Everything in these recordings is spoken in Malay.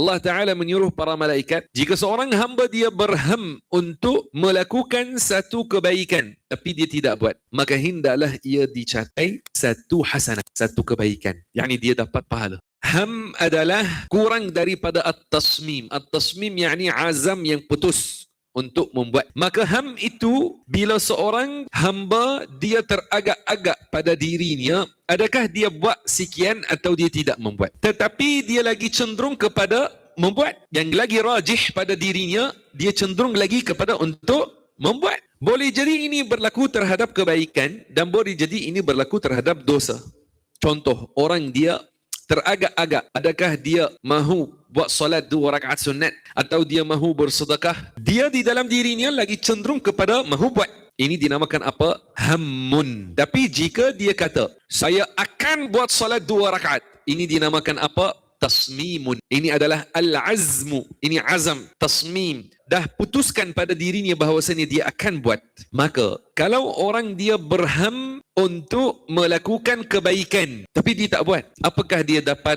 Allah Ta'ala menyuruh para malaikat, jika seorang hamba dia berham untuk melakukan satu kebaikan, tapi dia tidak buat, maka hendaklah ia dicapai satu hasanah, satu kebaikan. Yakni dia dapat pahala. Ham adalah kurang daripada at-tasmim. At-tasmim yakni azam yang putus untuk membuat. Maka ham itu, bila seorang hamba dia teragak-agak pada dirinya, adakah dia buat sekian atau dia tidak membuat. Tetapi dia lagi cenderung kepada membuat. Yang lagi rajih pada dirinya, dia cenderung lagi kepada untuk membuat. Boleh jadi ini berlaku terhadap kebaikan dan boleh jadi ini berlaku terhadap dosa. Contoh, orang dia teragak-agak, adakah dia mahu buat solat 2 rakaat sunat atau dia mahu bersedekah. Dia di dalam dirinya lagi cenderung kepada mahu buat. Ini dinamakan apa? Hammun. Tapi jika dia kata, saya akan buat solat 2 rakaat, ini dinamakan apa? Tasmimun. Ini adalah al-azmu. Ini azam, tasmim. Dah putuskan pada dirinya bahawasanya dia akan buat. Maka kalau orang dia berham untuk melakukan kebaikan tapi dia tak buat, apakah dia dapat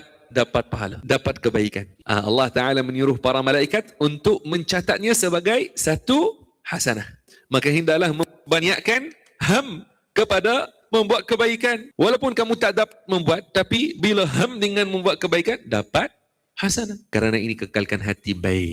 pahala, dapat kebaikan? Allah Ta'ala menyuruh para malaikat untuk mencatatnya sebagai satu hasanah. Maka hendaklah membanyakkan ham kepada membuat kebaikan. Walaupun kamu tak dapat membuat, tapi bila ham dengan membuat kebaikan, dapat hasanah. Kerana ini kekalkan hati baik.